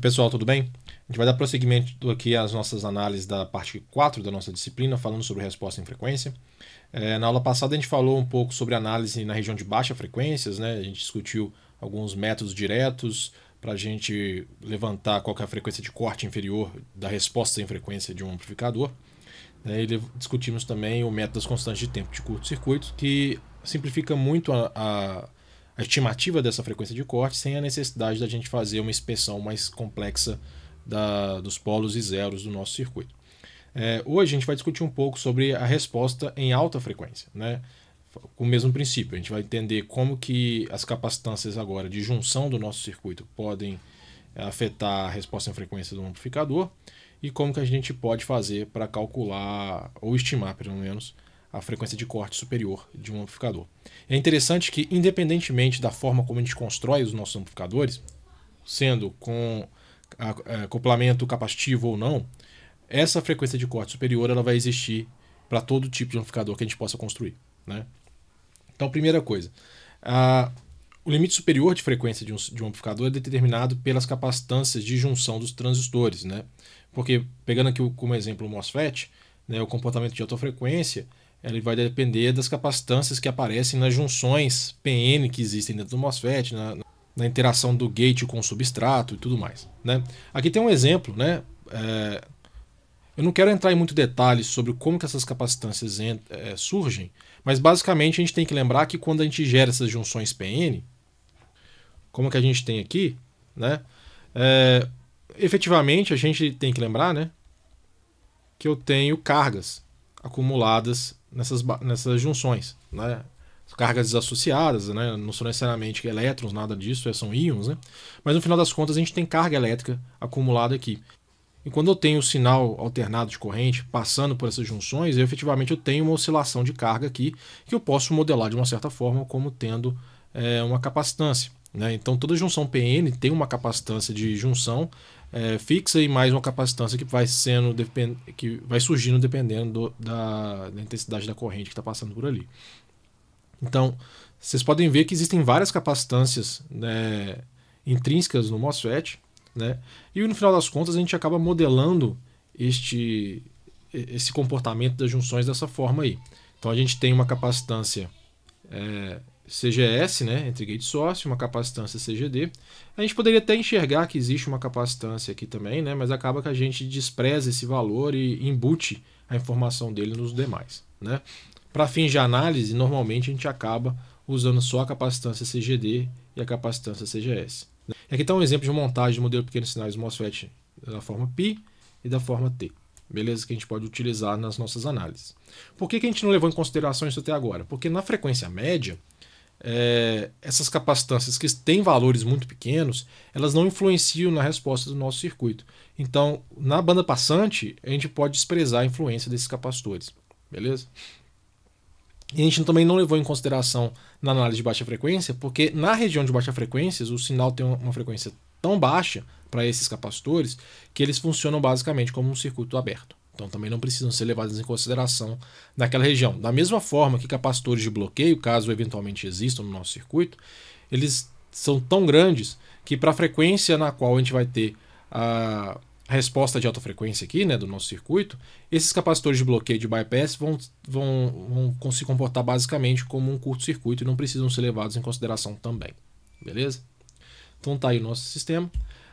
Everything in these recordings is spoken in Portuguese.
Oi, pessoal, tudo bem? A gente vai dar prosseguimento aqui às nossas análises da parte 4 da nossa disciplina, falando sobre resposta em frequência. Na aula passada a gente falou um pouco sobre análise na região de baixa frequências, né? A gente discutiu alguns métodos diretos para a gente levantar qual que é a frequência de corte inferior da resposta em frequência de um amplificador. E discutimos também o método das constantes de tempo de curto-circuito, que simplifica muito a estimativa dessa frequência de corte sem a necessidade da gente fazer uma inspeção mais complexa dos polos e zeros do nosso circuito. Hoje a gente vai discutir um pouco sobre a resposta em alta frequência, né? Com o mesmo princípio, a gente vai entender como que as capacitâncias agora de junção do nosso circuito podem afetar a resposta em frequência do amplificador e como que a gente pode fazer para calcular ou estimar, pelo menos, a frequência de corte superior de um amplificador. É interessante que, independentemente da forma como a gente constrói os nossos amplificadores, sendo com acoplamento capacitivo ou não, essa frequência de corte superior ela vai existir para todo tipo de amplificador que a gente possa construir, né? Então, primeira coisa, o limite superior de frequência de um amplificador é determinado pelas capacitâncias de junção dos transistores, né? Porque, pegando aqui como exemplo o MOSFET, né, o comportamento de alta frequência ele vai depender das capacitâncias que aparecem nas junções PN que existem dentro do MOSFET, na interação do gate com o substrato e tudo mais, né? Aqui tem um exemplo, né? Eu não quero entrar em muito detalhes sobre como que essas capacitâncias surgem, mas basicamente a gente tem que lembrar que quando a gente gera essas junções PN, como que a gente tem aqui, né? Efetivamente a gente tem que lembrar, né, que eu tenho cargas acumuladas nessas junções, né? Cargas desassociadas, né? Não são necessariamente elétrons, nada disso, são íons, né? Mas no final das contas a gente tem carga elétrica acumulada aqui. E quando eu tenho o sinal alternado de corrente passando por essas junções, efetivamente eu tenho uma oscilação de carga aqui que eu posso modelar de uma certa forma como tendo uma capacitância, né? Então toda junção PN tem uma capacitância de junção fixa e mais uma capacitância que vai surgindo dependendo da intensidade da corrente que está passando por ali. Então vocês podem ver que existem várias capacitâncias, né, intrínsecas no MOSFET, né? E no final das contas a gente acaba modelando esse comportamento das junções dessa forma aí. Então a gente tem uma capacitância CGS, né, entre gate source, uma capacitância CGD. A gente poderia até enxergar que existe uma capacitância aqui também, né, mas acaba que a gente despreza esse valor e embute a informação dele nos demais, né? Para fins de análise, normalmente a gente acaba usando só a capacitância CGD e a capacitância CGS. E aqui está um exemplo de montagem de modelo pequenos sinais MOSFET da forma π e da forma T. Beleza? Que a gente pode utilizar nas nossas análises. Por que a gente não levou em consideração isso até agora? Porque na frequência média, essas capacitâncias que têm valores muito pequenos, elas não influenciam na resposta do nosso circuito. Então, na banda passante, a gente pode desprezar a influência desses capacitores. Beleza? E a gente também não levou em consideração na análise de baixa frequência, porque na região de baixa frequência o sinal tem uma frequência tão baixa para esses capacitores que eles funcionam basicamente como um circuito aberto. Então também não precisam ser levados em consideração naquela região. Da mesma forma que capacitores de bloqueio, caso eventualmente existam no nosso circuito, eles são tão grandes que para a frequência na qual a gente vai ter a resposta de alta frequência aqui, né, do nosso circuito, esses capacitores de bloqueio de bypass vão se comportar basicamente como um curto-circuito e não precisam ser levados em consideração também. Beleza? Então tá aí o nosso sistema.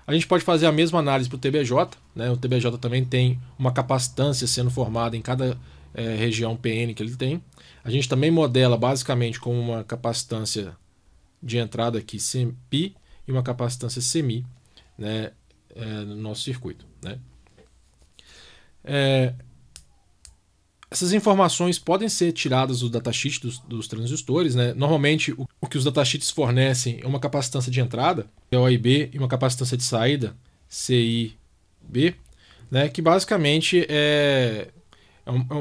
A gente pode fazer a mesma análise para o TBJ, né? O TBJ também tem uma capacitância sendo formada em cada região PN que ele tem. A gente também modela basicamente com uma capacitância de entrada aqui π e uma capacitância semi, né, no nosso circuito, né? Essas informações podem ser tiradas do datasheet dos transistores, né? Normalmente o que os datasheets fornecem é uma capacitância de entrada, COIB, e uma capacitância de saída, CIB, né? Que basicamente é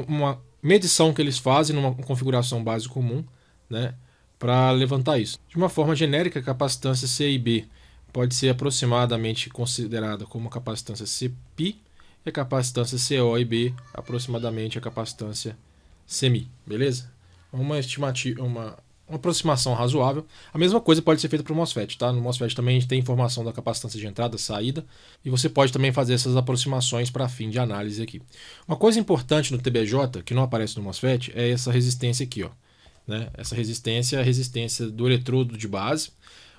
uma medição que eles fazem numa configuração base comum, né, para levantar isso. De uma forma genérica, a capacitância CIB pode ser aproximadamente considerada como a capacitância Cπ e a capacitância COIB aproximadamente a capacitância semi, beleza? Uma estimativa, uma aproximação razoável. A mesma coisa pode ser feita para o MOSFET, tá? No MOSFET também a gente tem informação da capacitância de entrada, saída, e você pode também fazer essas aproximações para fim de análise aqui. Uma coisa importante no TBJ, que não aparece no MOSFET, é essa resistência aqui, ó, né? Essa resistência é a resistência do eletrodo de base.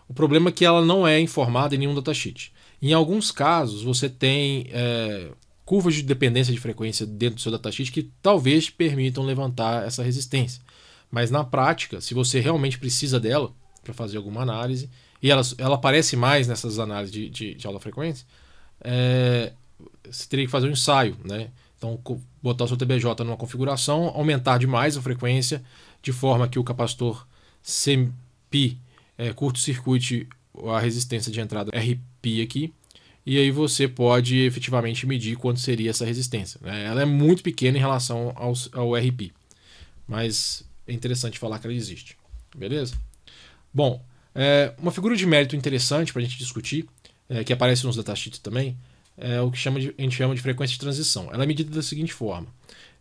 O problema é que ela não é informada em nenhum datasheet. Em alguns casos, você tem curvas de dependência de frequência dentro do seu datasheet que talvez permitam levantar essa resistência. Mas na prática, se você realmente precisa dela para fazer alguma análise, e ela aparece mais nessas análises de alta frequência, você teria que fazer um ensaio, né? Então, botar o seu TBJ numa configuração, aumentar demais a frequência, de forma que o capacitor CMP curto-circuite a resistência de entrada RP aqui, e aí você pode efetivamente medir quanto seria essa resistência, né? Ela é muito pequena em relação ao RP, mas é interessante falar que ela existe, beleza? Bom, uma figura de mérito interessante para a gente discutir, que aparece nos datasheets também, é o que a gente chama de frequência de transição. Ela é medida da seguinte forma: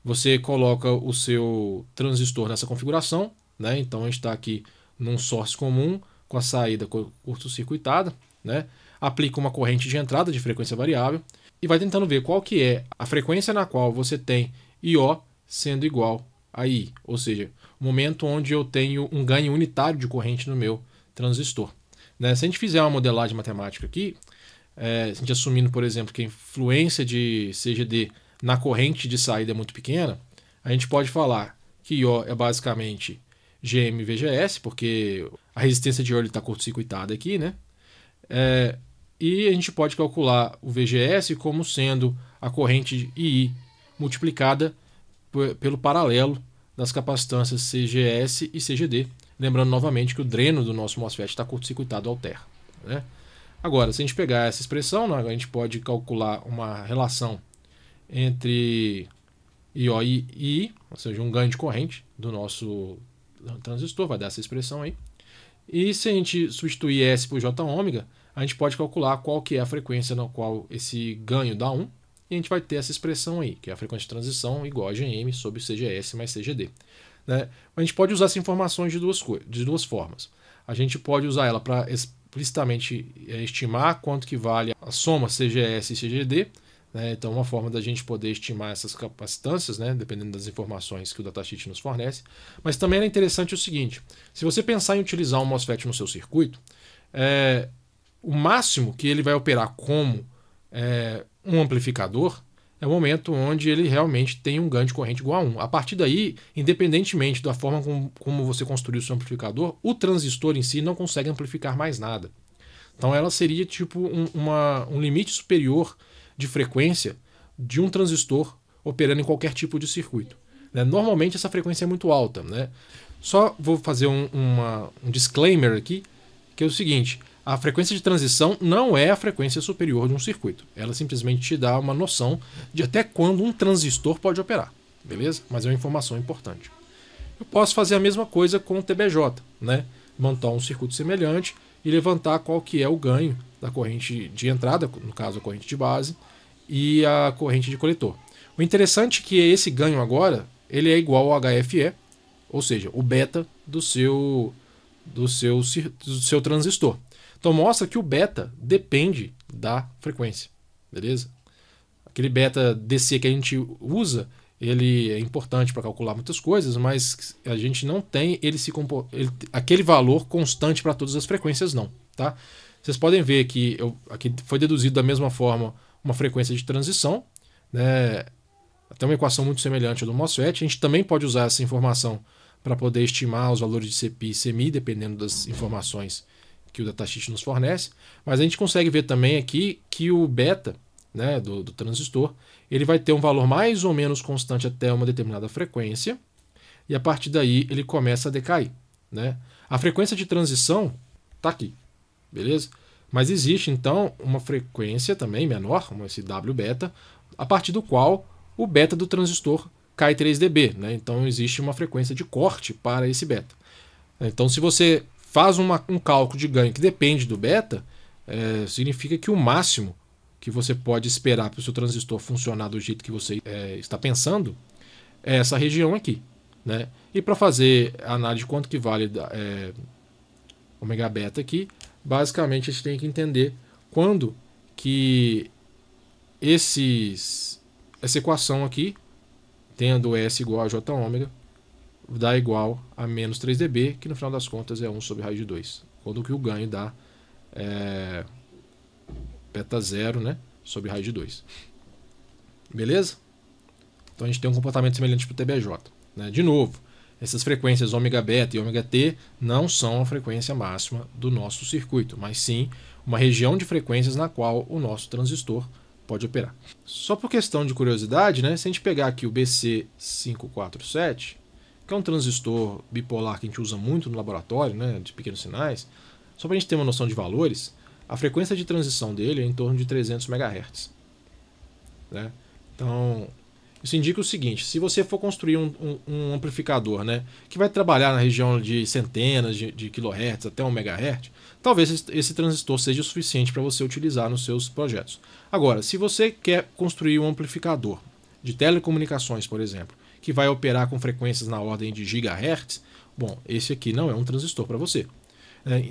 você coloca o seu transistor nessa configuração, né? Então a gente está aqui num source comum com a saída curto-circuitada, né? Aplica uma corrente de entrada de frequência variável e vai tentando ver qual que é a frequência na qual você tem IO sendo igual a I, ou seja, o momento onde eu tenho um ganho unitário de corrente no meu transistor, né? Se a gente fizer uma modelagem matemática aqui, a gente assumindo, por exemplo, que a influência de CGD na corrente de saída é muito pequena, a gente pode falar que IO é basicamente GM/VGS, porque a resistência de IO está curto-circuitada aqui, né? E a gente pode calcular o VGS como sendo a corrente II multiplicada pelo paralelo das capacitâncias CGS e CGD. Lembrando novamente que o dreno do nosso MOSFET está curto-circuitado ao terra, né? Agora, se a gente pegar essa expressão, né, a gente pode calcular uma relação entre IO e I, ou seja, um ganho de corrente do nosso transistor, vai dar essa expressão aí. E se a gente substituir S por J ômega, a gente pode calcular qual que é a frequência na qual esse ganho dá 1, e a gente vai ter essa expressão aí, que é a frequência de transição igual a GM sobre CGS mais CGD. Né? A gente pode usar essas informações de duas formas. A gente pode usar ela para explicitamente estimar quanto que vale a soma CGS e CGD, né? Então uma forma da gente poder estimar essas capacitâncias, né? Dependendo das informações que o datasheet nos fornece. Mas também é interessante o seguinte: se você pensar em utilizar um MOSFET no seu circuito, o máximo que ele vai operar como um amplificador é o momento onde ele realmente tem um ganho de corrente igual a 1. A partir daí, independentemente da forma como você construiu o seu amplificador, o transistor em si não consegue amplificar mais nada. Então ela seria tipo um limite superior de frequência de um transistor operando em qualquer tipo de circuito, né? Normalmente essa frequência é muito alta, né? Só vou fazer um disclaimer aqui, que é o seguinte: a frequência de transição não é a frequência superior de um circuito. Ela simplesmente te dá uma noção de até quando um transistor pode operar, beleza? Mas é uma informação importante. Eu posso fazer a mesma coisa com o TBJ, né? Montar um circuito semelhante e levantar qual que é o ganho da corrente de entrada, no caso a corrente de base, e a corrente de coletor. O interessante é que esse ganho agora ele é igual ao HFE, ou seja, o beta do seu transistor. Então mostra que o beta depende da frequência, beleza? Aquele beta DC que a gente usa, ele é importante para calcular muitas coisas, mas a gente não tem aquele valor constante para todas as frequências, não, tá? Vocês podem ver que aqui foi deduzido da mesma forma uma frequência de transição, né? Até uma equação muito semelhante ao do MOSFET. A gente também pode usar essa informação para poder estimar os valores de CPI e CMI, dependendo das informações que o datasheet nos fornece, mas a gente consegue ver também aqui que o beta, né, do transistor, ele vai ter um valor mais ou menos constante até uma determinada frequência, e a partir daí ele começa a decair, né? A frequência de transição está aqui, beleza? Mas existe então uma frequência também menor, esse W beta, a partir do qual o beta do transistor cai 3 dB, né? Então existe uma frequência de corte para esse beta. Então se você faz um cálculo de ganho que depende do beta, significa que o máximo que você pode esperar para o seu transistor funcionar do jeito que você está pensando é essa região aqui, né? E para fazer a análise de quanto que vale ômega beta aqui, basicamente a gente tem que entender quando que essa equação aqui, tendo S igual a J ômega, dá igual a menos 3 dB, que no final das contas é 1 sobre raiz de 2. Quando que o ganho dá beta 0, né, sobre raiz de 2. Beleza? Então a gente tem um comportamento semelhante para o TBJ. Né? De novo, essas frequências ômega beta e ômega T não são a frequência máxima do nosso circuito, mas sim uma região de frequências na qual o nosso transistor pode operar. Só por questão de curiosidade, né, se a gente pegar aqui o BC547, que é um transistor bipolar que a gente usa muito no laboratório, né, de pequenos sinais, só para a gente ter uma noção de valores, a frequência de transição dele é em torno de 300 MHz. Né? Então, isso indica o seguinte: se você for construir um amplificador, né, que vai trabalhar na região de centenas de kHz até 1 MHz, talvez esse transistor seja o suficiente para você utilizar nos seus projetos. Agora, se você quer construir um amplificador de telecomunicações, por exemplo, que vai operar com frequências na ordem de gigahertz, bom, esse aqui não é um transistor para você.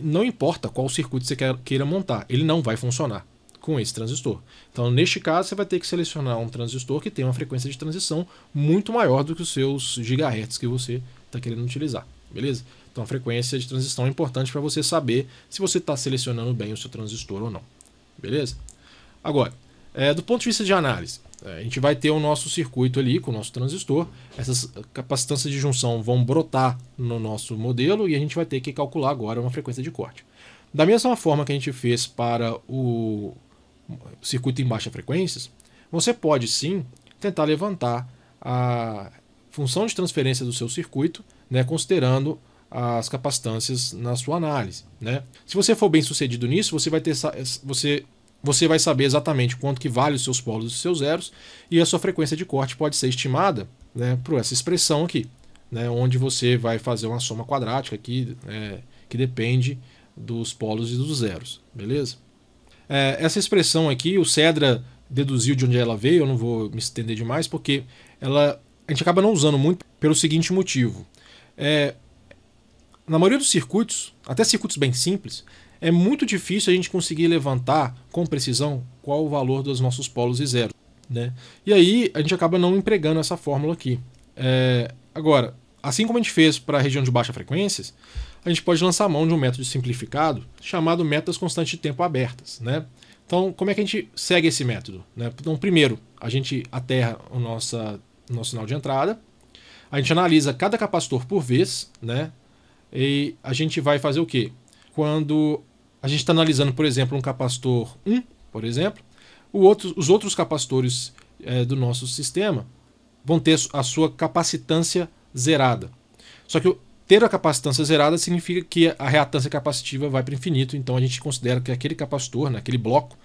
Não importa qual circuito você queira montar, ele não vai funcionar com esse transistor. Então, neste caso, você vai ter que selecionar um transistor que tem uma frequência de transição muito maior do que os seus gigahertz que você está querendo utilizar, beleza? Então, a frequência de transição é importante para você saber se você está selecionando bem o seu transistor ou não, beleza? Agora, do ponto de vista de análise, a gente vai ter o nosso circuito ali com o nosso transistor, essas capacitâncias de junção vão brotar no nosso modelo e a gente vai ter que calcular agora uma frequência de corte. Da mesma forma que a gente fez para o circuito em baixa frequências, você pode sim tentar levantar a função de transferência do seu circuito, né, considerando as capacitâncias na sua análise. Né? Se você for bem sucedido nisso, você vai saber exatamente quanto que vale os seus polos e os seus zeros, e a sua frequência de corte pode ser estimada, né, por essa expressão aqui, né, onde você vai fazer uma soma quadrática aqui, que depende dos polos e dos zeros, beleza? Essa expressão aqui, o Cedra deduziu de onde ela veio, eu não vou me estender demais, porque a gente acaba não usando muito pelo seguinte motivo. Na maioria dos circuitos, até circuitos bem simples, é muito difícil a gente conseguir levantar com precisão qual o valor dos nossos polos e zeros. Né? E aí a gente acaba não empregando essa fórmula aqui. Agora, assim como a gente fez para a região de baixa frequências, a gente pode lançar a mão de um método simplificado chamado método das constantes de tempo abertas. Né? Então, como é que a gente segue esse método? Né? Então, primeiro, a gente aterra o nosso sinal de entrada, a gente analisa cada capacitor por vez, né? E a gente vai fazer o quê? Quando a gente está analisando, por exemplo, um capacitor 1, por exemplo, os outros capacitores do nosso sistema vão ter a sua capacitância zerada. Só que ter a capacitância zerada significa que a reatância capacitiva vai para o infinito, então a gente considera que aquele capacitor, né, aquele bloco,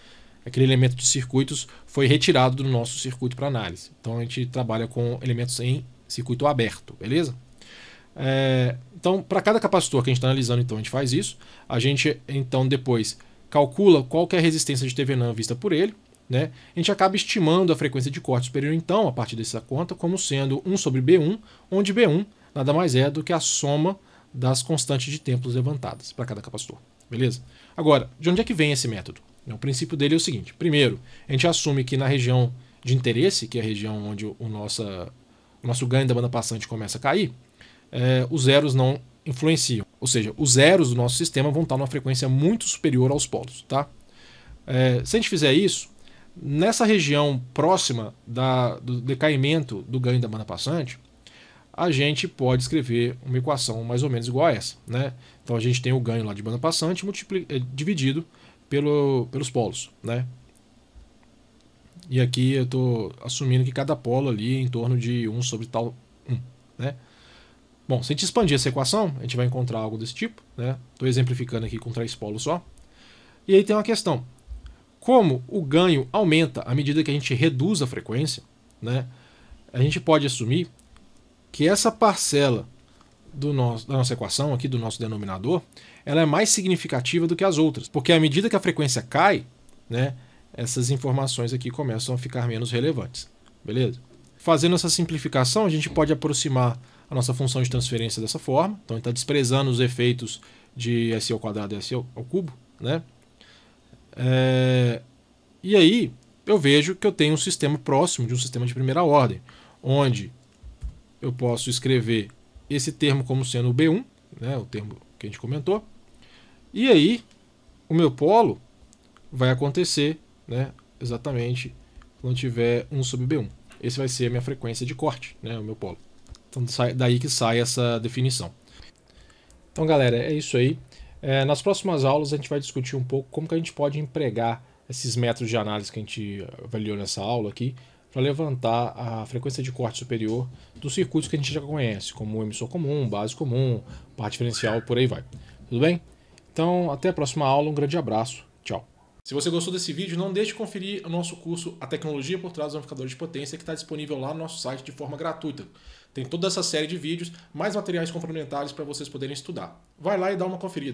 aquele elemento de circuitos foi retirado do nosso circuito para análise. Então a gente trabalha com elementos em circuito aberto, beleza? Então, para cada capacitor que a gente está analisando, então, a gente faz isso. A gente, então, depois calcula qual que é a resistência de TVNAND vista por ele. Né? A gente acaba estimando a frequência de corte superior, então, a partir dessa conta, como sendo 1 sobre B1, onde B1 nada mais é do que a soma das constantes de tempos levantadas para cada capacitor. Beleza? Agora, de onde é que vem esse método? O princípio dele é o seguinte. Primeiro, a gente assume que na região de interesse, que é a região onde o nosso ganho da banda passante começa a cair, os zeros não influenciam. Ou seja, os zeros do nosso sistema vão estar numa frequência muito superior aos polos. Tá? Se a gente fizer isso, nessa região próxima do decaimento do ganho da banda passante, a gente pode escrever uma equação mais ou menos igual a essa. Né? Então a gente tem o ganho lá de banda passante dividido pelos polos. Né? E aqui eu estou assumindo que cada polo ali é em torno de 1 sobre tal 1. Né? Bom, se a gente expandir essa equação, a gente vai encontrar algo desse tipo. Estou exemplificando aqui com 3 polos só. E aí tem uma questão. Como o ganho aumenta à medida que a gente reduz a frequência, né, a gente pode assumir que essa parcela da nossa equação, aqui do nosso denominador, ela é mais significativa do que as outras. Porque à medida que a frequência cai, né, essas informações aqui começam a ficar menos relevantes. Beleza? Fazendo essa simplificação, a gente pode aproximar a nossa função de transferência dessa forma. Então, a gente está desprezando os efeitos de S ao quadrado e S ao cubo, né? E aí, eu vejo que eu tenho um sistema próximo de um sistema de primeira ordem, onde eu posso escrever esse termo como sendo o B1, né, o termo que a gente comentou, e aí o meu polo vai acontecer, né, exatamente quando tiver 1 sobre B1. Esse vai ser a minha frequência de corte, né, o meu polo. Então daí que sai essa definição. Então, galera, é isso aí. Nas próximas aulas a gente vai discutir um pouco como que a gente pode empregar esses métodos de análise que a gente avaliou nessa aula aqui para levantar a frequência de corte superior dos circuitos que a gente já conhece, como o emissor comum, base comum, par diferencial, por aí vai. Tudo bem? Então, até a próxima aula, um grande abraço, tchau. Se você gostou desse vídeo, não deixe de conferir o nosso curso A Tecnologia por Trás dos Amplificadores de Potência, que está disponível lá no nosso site de forma gratuita. Tem toda essa série de vídeos, mais materiais complementares para vocês poderem estudar. Vai lá e dá uma conferida.